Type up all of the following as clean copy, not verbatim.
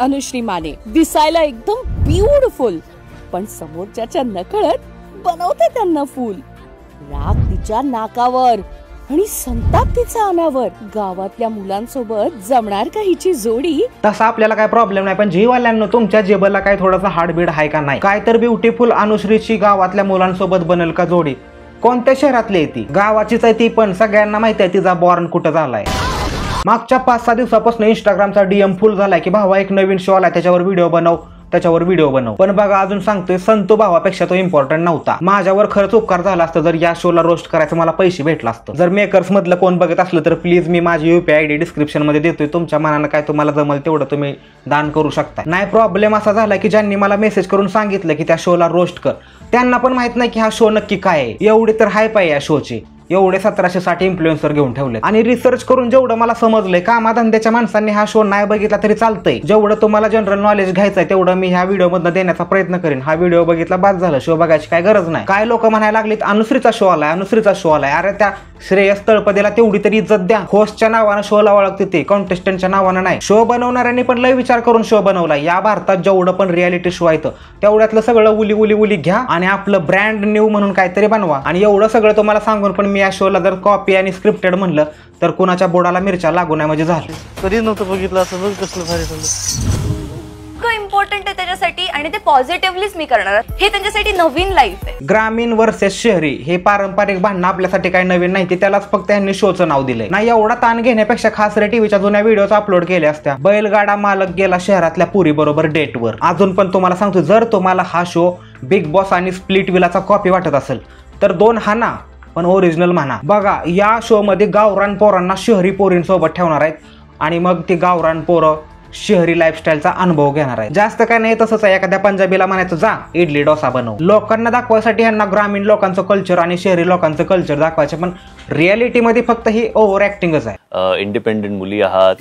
अनुश्री माने दिसायला एकदम ब्युटिफुल, पण समोरच्याच्या नकळत बनवते त्यांना फूल. राग तिच्या नाकावर आणि संताप तिचा आम्यावर. गावातल्या मुलांसोबत जमणार का हिची जोडी? तसा आपल्याला काय प्रॉब्लेम नाही, पण जीवाल्यांनो तुमच्या जेबला काय थोडासा हार्टबीट आहे का नाही? काय तर ब्युटिफुल अनुश्रीची गावातल्या मुलांसोबत बनेल का जोडी? कोणत्या शहरातली आहे ती? गावाचीच आहे ती, पण सगळ्यांना माहिती आहे तिचा बॉर्न कुठं झालाय. मागच्या 5-6 दिवसापासून इंस्टाग्रामचा डीएम फुल झालाय की भावा एक नवीन शो आलाय, त्याच्यावर व्हिडिओ बनव. पण बघा अजून सांगतोय, संतू भावापेक्षा तो इम्पॉर्टंट नव्हता. माझ्यावर खरंच उपकार झाला असतं जर या शोला रोस्ट करायचं मला पैसे भेटला असतं. जर मेकर्स मधलं कोण बघत असलं तर प्लीज मी माझी UPI ID डिस्क्रिप्शन मध्ये देतोय. तुमच्या मनानं काय तुम्हाला जमल तेवढं तुम्ही दान करू शकता. नाही प्रॉब्लेम असा झाला की ज्यांनी मला मेसेज करून सांगितलं की त्या शोला रोस्ट कर, त्यांना पण माहित नाही की हा शो नक्की काय आहे. एवढी तर हाय पाय या शोची. एवढे 1760 इन्फ्लुएन्सर घेऊन ठेवले आणि रिसर्च करून जेवढं मला समजलंय, कामाधंद्याच्या माणसांनी हा शो नाही बघितला तरी चालतंय. जेवढं तुम्हाला जनरल नॉलेज घ्यायचंय तेवढं मी ह्या व्हिडिओ मधनं देण्याचा प्रयत्न करेन. हा व्हिडिओ बघितला बाद झालं, शो बघायची काय गरज नाही. काय लोक म्हणायला लागलीत अनुश्रीचा शो आलाय. अरे त्या श्रेयस तळपदेला तेवढी तरी इज्जत द्या. होस्टच्या नावानं शोला ओळखते ते, कॉन्टेस्टंटच्या नावानं नाही. शो बनवणाऱ्यांनी पण लय विचार करून शो बनवला. या भारतात जेवढं पण रियालिटी शो आहे तेवढ्यातलं सगळं उली घ्या आणि आपलं ब्रँड न्यू म्हणून काहीतरी बनवा. आणि एवढं सगळं तुम्हाला सांगून पण मी या शोला जर कॉपी आणि स्क्रिप्टेड म्हणलं तर कुणाच्या बोर्डाला मिरच्या लागू नाही म्हणजे झालं. कधी नव्हतं बघितलं असं. बघ कसलं भारी झालं. इम्पॉर्टंट आहे त्याच्यासाठी आणि ते पॉझिटिव्हलीच मी करणार. हे त्यांच्यासाठी नवीन लाईफ आहे. ग्रामीण वर्सेस शहरी हे पारंपरिक भांडणं आपल्यासाठी काही नवीन नाही. त्यालाच फक्त यांनी शोचं नाव दिलंय. नाही एवढा ताण घेण्यापेक्षा खास रे टीव्हीच्या जुन्या व्हिडिओज अपलोड केल्या असत्या. बैलगाडा मालक गेला शहरातल्या पुरी बरोबर डेटवर. अजून पण तुम्हाला सांगतो, जर तुम्हाला हा शो बिग बॉस आणि स्प्लिट विलाचा कॉपी वाटत असेल तर 2 हाना पण ओरिजिनल म्हणा. बघा या शो मध्ये गावरान पोरांना शहरी पोरींसोबत ठेवणार आहेत आणि मग ती गावरान पोरं शहरी लाईफस्टाईलचा अनुभव घेणार आहे. जास्त काय नाही, तसंच आहे. एखाद्या पंजाबीला म्हणायचं जा इडली डोसा बनव. लोकांना दाखवायसाठी यांना ग्रामीण लोकांचं कल्चर आणि शहरी लोकांचं कल्चर दाखवायचं, पण रियालिटीमध्ये फक्त ही ओव्हर ऍक्टिंगच आहे. इंडिपेंडेंट मुली आहात,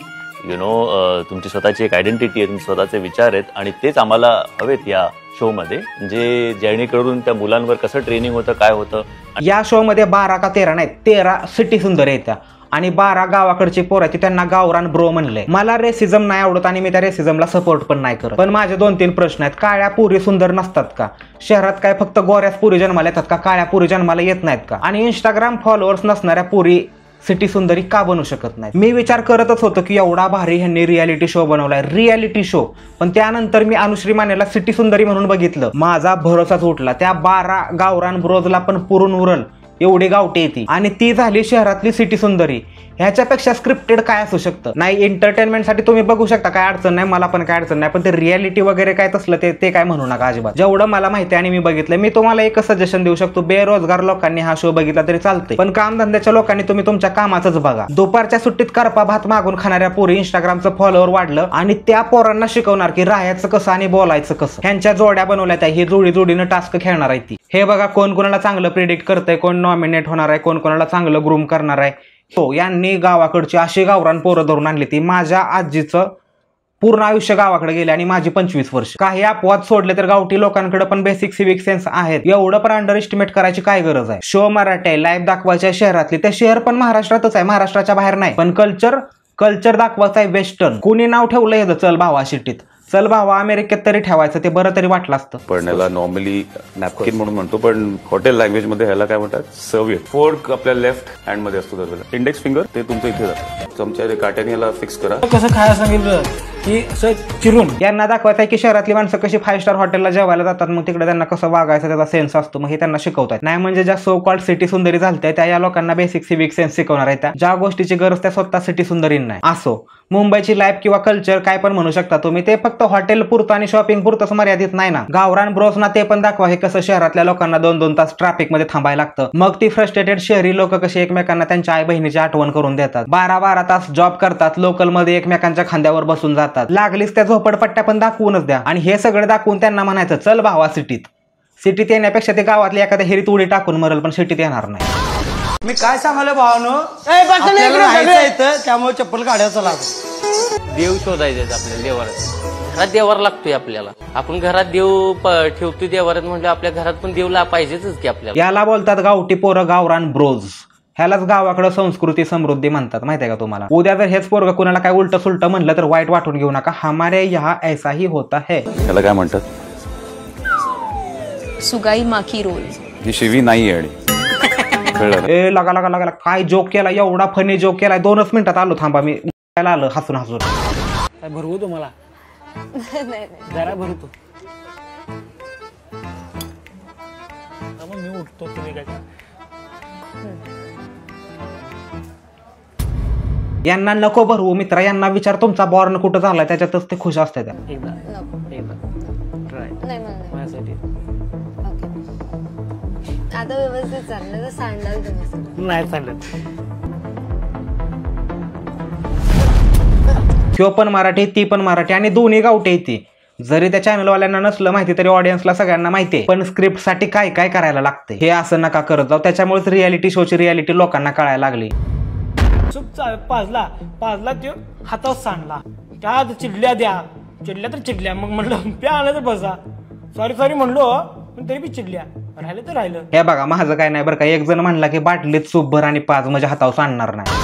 तुमची स्वतःची एक आयडेंटिटी आहे, तुमचे स्वतःचे विचार आहेत आणि तेच आम्हाला हवेत या शो मध्ये, जे जेणेकरून त्या मुलांवर कसं ट्रेनिंग होतं, काय होतं. या शो मध्ये 12 का 13 नाही, 13 सिटी सुंदर येत्या आणि 12 गावाकडची पोरं त्यांना गावरान ब्रो म्हणले. मला रेसिझम नाही आवडत आणि मी त्या रेसिझमला सपोर्ट पण नाही करत. पण माझे 2-3 प्रश्न आहेत. काळ्या पुरी सुंदर नसतात का? शहरात काय फक्त गोऱ्याच पुरी जन्माला येतात का? काळ्या पुरी जन्माला येत नाहीत का? आणि इंस्टाग्राम फॉलोअर्स नसणाऱ्या पुरी सिटी सुंदरी का बनू शकत नाही? मी विचार करतच होतो की एवढा भारी ह्यांनी रियालिटी शो बनवलाय, रियालिटी शो. पण त्यानंतर मी अनुश्री मानेला सिटी सुंदरी म्हणून बघितलं. माझा भरोसाच उठला. त्या 12 गावरान ब्रोजला पण पुरून उरल एवढी गावठी येते आणि ती झाली शहरातली सिटी सुंदरी. ह्याच्यापेक्षा स्क्रिप्टेड काय असू शकतं? नाही एंटरटेनमेंटसाठी तुम्ही बघू शकता, काय अडचण नाही, मला पण काय अडचण नाही. पण ते रियालिटी वगैरे काय तसलं ते काय म्हणू नका अजिबात. जेवढं मला माहिती आणि मी बघितलं, मी तुम्हाला एक सजेशन देऊ शकतो. बेरोजगार लोकांनी हा शो बघितला तरी चालतंय, पण कामधंद्याच्या लोकांनी तुम्ही तुमच्या कामाचंच बघा. दुपारच्या सुट्टीत करपा भात मागून खाणाऱ्या पोरी इंस्टाग्रामचं फॉलोअर वाढलं आणि त्या पोरांना शिकवणार की राहायचं कसं आणि बोलायचं कसं. ह्यांच्या जोड्या बनवल्या त्या, ही जोडीनं टास्क खेळणार आहे ती. हे बघा कोण कोणाला चांगलं प्रिडिक्ट करतंय, कोण नॉमिनेट होणार आहे, कोण कोणाला चांगलं ग्रूम करणार आहे. हो, यांनी गावाकडची अशी गावरान पोरं धरून आणली ती. माझ्या आजीचं पूर्ण आयुष्य गावाकडे गेले आणि माझी 25 वर्ष. काही अपवाद सोडले तर गावठी लोकांकडे पण बेसिक सिविक सेन्स आहेत. एवढं पण अंडर एस्टिमेट करायची काय गरज आहे? शो मराठी आहे, लाईव्ह दाखवायची आहे शहरातली. ते शहर पण महाराष्ट्रातच आहे, महाराष्ट्राच्या बाहेर नाही. पण कल्चर दाखवायचं आहे वेस्टर्न. कुणी नाव ठेवलंय याचं चल भावा शिट्टीत? चल भावा अमेरिकेत तरी ठेवायचं, ते बरं तरी वाटलं असतं. पण याला नॉर्मली नॅपकिन म्हणून म्हणतो, पण हॉटेल लँग्वेज मध्ये ह्याला काय म्हणतात? सर्व्हिएट. फोर्क आपल्या लेफ्ट हँड मध्ये असतो दरवेळेला. इंडेक्स फिंगर ते तुमचं इथे जातं. चमच्या काट्याने याला फिक्स करा. कसं खायला सांगितलं की चिरून. यांना दाखवायचं आहे की शहरातली माणसं कशी 5 स्टार हॉटेलला जेवायला जातात, मग तिकडे त्यांना कसं वागायचं त्याचा सेन्स असतो, मग हे त्यांना शिकवतात. नाही म्हणजे ज्या सो कॉल्ड सिटी सुंदरी झालत्या त्या या लोकांना बेसिक सिविक सेन्स शिकवणार आहेत. त्या ज्या गोष्टीची गरज त्या स्वतः सिटी सुंदरींना नाही. असो मुंबईची लाईफ किंवा कल्चर काय पण म्हणू शकता तुम्ही, ते फक्त हॉटेल पुरतं आणि शॉपिंग पुरतंच मर्यादित नाही ना. गावरान ब्रोसना ते पण दाखवा हे कसं शहरातल्या लोकांना 2-2 तास ट्रॅफिक मध्ये थांबायला लागतं. मग ती फ्रस्ट्रेटेड शहरी लोक कशी एकमेकांना त्यांच्या आई बहिणीची आठवण करून देतात. 12-12 तास जॉब करतात, लोकल मध्ये एकमेकांच्या खांद्यावर बसून जातात. लागलीच त्या झोपडपट्ट्या पण दाखवूनच द्या. आणि हे सगळं दाखवून त्यांना म्हणायचं चल भावा सिटीत येण्यापेक्षा ते गावातल्या एखाद्या हेरीत उडी टाकून मरल, पण सिटीत येणार नाही. मी काय सांगायला भावानो, त्यामुळे चप्पल काढायचं लागतं. देव शोधायचे आपल्याला देवारात. घरात देवार लागतोय आपल्याला. आपण घरात देव ठेवतोय देवारात म्हणजे आपल्या घरात पण देवला पाहिजेच की आपल्याला. याला बोलतात गावठी पोरं गावरान ब्रोज. ह्यालाच गावाकडे संस्कृती समृद्धी म्हणतात, माहिती आहे का तुम्हाला. उद्या जर हेच पोरग कुणाला काय उलट सुलट म्हणलं तर वाईट वाटून घेऊ नका. हमारे यहाँ ऐसा ही होता है. ह्याला काय म्हणतात? सुगाई माखी रोल. ही शिवी नाही आहे. ए लगा लगा लगा काय जोक केला, एवढा फनी जोक केलाय. 2च मिनिटात आलो, थांबा मी आलं हसून हसून. काय भरवू तुम्हाला? जरा भरतो. मी उठतो, तुम्ही काय. यांना नको भरवू मित्रा, यांना विचार तुमचा बॉर्न कुठं झालाय, त्याच्यातच ते खुश असते. एकदा ट्राय माझ्यासाठी. आता व्यवस्थित चाललं तर सांडाल तुम्ही. नाही चालत. ह्यो पण मराठी, ती पण मराठी आणि दोन्ही गावठी येते. जरी त्या चॅनलवाल्यांना नसलं माहिती तरी ऑडियन्सला सगळ्यांना माहिती आहे. पण स्क्रिप्ट साठी काय काय करायला लागते हे असं नका करत जाऊ. त्याच्यामुळेच रियालिटी शोची रियालिटी लोकांना कळायला लागली. पाजला त्यो हातात सांडला. त्या चिडल्या तर चिडल्या. मग म्हणलं प्या आलं तर बसा. सॉरी म्हणलो, पण तरी बी चिडल्या. राहिलं तर राहिलं. हे बघा माझं काय नाही बरं का. एक जण म्हणला की बाटलीत सूप भर आणि पाच म्हणजे हातावर सांडणार नाही.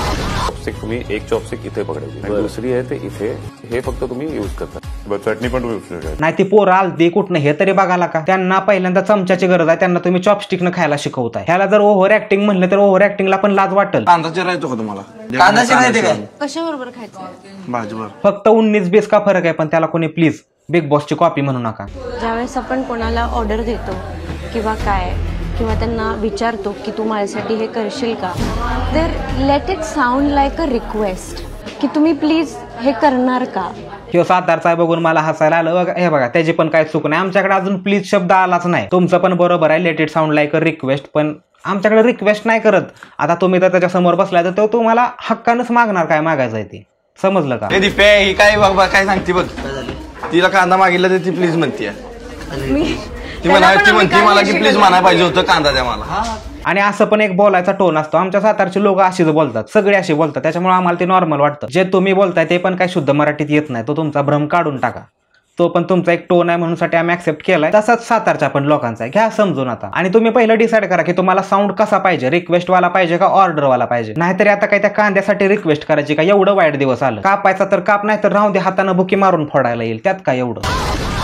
चॉपस्टिक तुम्ही एक चॉपस्टिक इथे पकडायची आणि दुसरी आहे ते इथे. हे फक्त तुम्ही युज करता. चटणी पण यूज करता. नाही ती पोरं आलती कुठनं हे तरी बघाला का. त्यांना पहिल्यांदा चमच्याची गरज आहे, त्यांना तुम्ही चॉपस्टिकनं खायला शिकवताय. ह्याला जर ओव्हर ऍक्टिंग म्हणलं तर ओव्हर ऍक्टिंगला पण लाज वाटेल. कांदा चिरायचो का तुम्हाला? कांदा चिरायचे काय? कशाबरोबर खायचं? भाजीवर. फक्त 19-20 का फरक आहे, पण त्याला कोणी प्लीज बिग बॉसची कॉपी म्हणू नका. ज्यावेळेस आपण कोणाला ऑर्डर देतो किंवा काय किंवा त्यांना विचारतो की तू माझ्यासाठी हे करशील का, तर let it sound like a request की तुम्ही प्लीज हे करणार का. किंवा सातारचा बघून मला हसायला आलं. हे बघा त्याची पण काय चूक नाही. आमच्याकडे अजून प्लीज शब्द आलाच नाही. तुमचं पण बरोबर आहे, let it sound like a request, पण आमच्याकडे रिक्वेस्ट नाही करत. आता तुम्ही तर त्याच्या समोर बसलाय तर तो तुम्हाला हक्कानंच मागणार काय मागायचं आहे ते. समजलं का? ही काय बघ काय सांगते बघ. तिला कांदा मागितला तर ती प्लीज म्हणते. ती म्हणते मला की प्लीज म्हणायला पाहिजे होतं कांदा द्या मला. आणि असं पण एक बोलायचा टोन असतो. आमच्या सातारचे लोक अशीच बोलतात, सगळे असे बोलतात. त्याच्यामुळे आम्हाला ते नॉर्मल वाटतं. जे तुम्ही बोलताय ते पण काय शुद्ध मराठीत येत नाही. तो तुमचा भ्रम काढून टाका. तो पण तुमचा एक टोन आहे म्हणून साठी आम्ही ऍक्सेप्ट केलाय. तसाच सातारच्या पण लोकांचा आहे, घ्या समजून आता. आणि तुम्ही पहिलं डिसाईड करा की तुम्हाला साऊंड कसा पाहिजे, रिक्वेस्ट वाला पाहिजे का ऑर्डर वाला पाहिजे. नाहीतरी आता काय त्या कांद्यासाठी रिक्वेस्ट करायची का? एवढं वाईट दिवस आलं. कापायचा तर काप, नाही तर राहू दे, हाताने बुकी मारून फोडायला येईल. त्यात काय एवढं.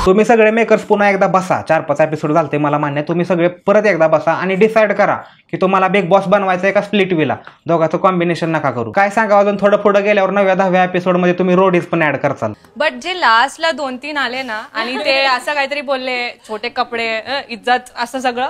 तुम्ही सगळे मेकर्स पुन्हा एकदा बसा. 4-5 एपिसोड झालते मला मान्य. तुम्ही सगळे परत एकदा बसा आणि डिसाईड करा की तुम्हाला बिग बॉस बनवायचं आहे का स्प्लिट विला. दोघांचं कॉम्बिनेशन नका करू. काय सांगा अजून थोडं पुढे गेल्यावर 9व्या-10व्या एपिसोड मध्ये तुम्ही रोडीज पण ऍड करचाल. बट जे लास्टला 2-3 आले ना आणि ते असं काहीतरी बोलले, छोटे कपडे, इज्जत, असं सगळं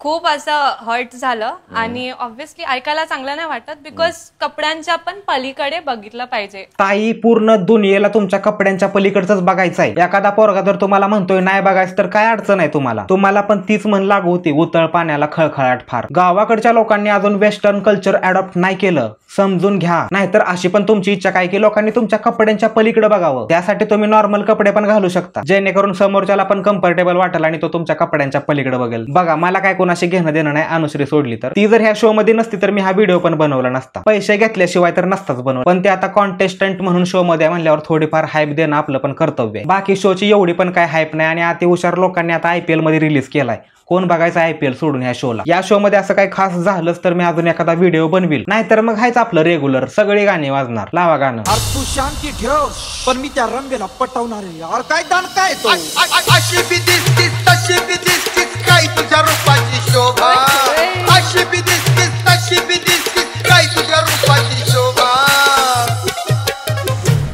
खूप असं हर्ट झालं. आणि ऑब्व्हियसली ऐकायला चांगलं नाही वाटत, बिकॉज कपड्यांच्या पण पलीकडे बघितलं पाहिजे. ताई पूर्ण दुनियेला तुमच्या कपड्यांच्या पलीकडचंच बघायचं आहे. एखादा पोरगा जर तुम्हाला म्हणतोय नाही बघायचं तर काय अडचण आहे तुम्हाला पण तीच म्हण लागू होती, उतळ पाण्याला खळखळाट फार. गावाकडच्या लोकांनी अजून वेस्टर्न कल्चर अडॉप्ट नाही केलं, समजून घ्या. नाहीतर अशी पण तुमची इच्छा काय की लोकांनी तुमच्या कपड्यांच्या पलीकडे बघावं. त्यासाठी तुम्ही नॉर्मल कपडे पण घालू शकता, जेणेकरून समोरच्याला पण कम्फर्टेबल वाटेल आणि तो तुमच्या कपड्यांच्या पलीकडे बघेल. बघा मला काय कोणाशी घेणं देणं नाही, अनुश्री सोडली तर. ती जर ह्या शो मध्ये नसती तर मी हा व्हिडिओ पण बनवला नसता. पैसे घेतल्याशिवाय तर नसताच बनवला. पण ते आता कॉन्टेस्टंट म्हणून शो मध्ये म्हणल्यावर थोडीफार हाईप देणं आपलं पण कर्तव्य आहे. बाकी शोची एवढी पण काय हाईप नाही. आणि अति हुशार लोकांनी आता IPL मध्ये रिलीज केलाय. कोण बघायचं IPL सोडून ह्या शोला. या शो मध्ये असं काही खास झालंच तर मी अजून एखादा व्हिडिओ बनविल. नाहीतर मग हायच आपलं रेग्युलर सगळी गाणी वाजणार. लावा गाणं. तू शांती ठेव पण मी त्या रंगेला पटवणार आहे यार. काय दान काय तो अशी बी दिसतीस तशी बी दिसतीस, काय तुझ्या रूपाची शोभा. अशी बी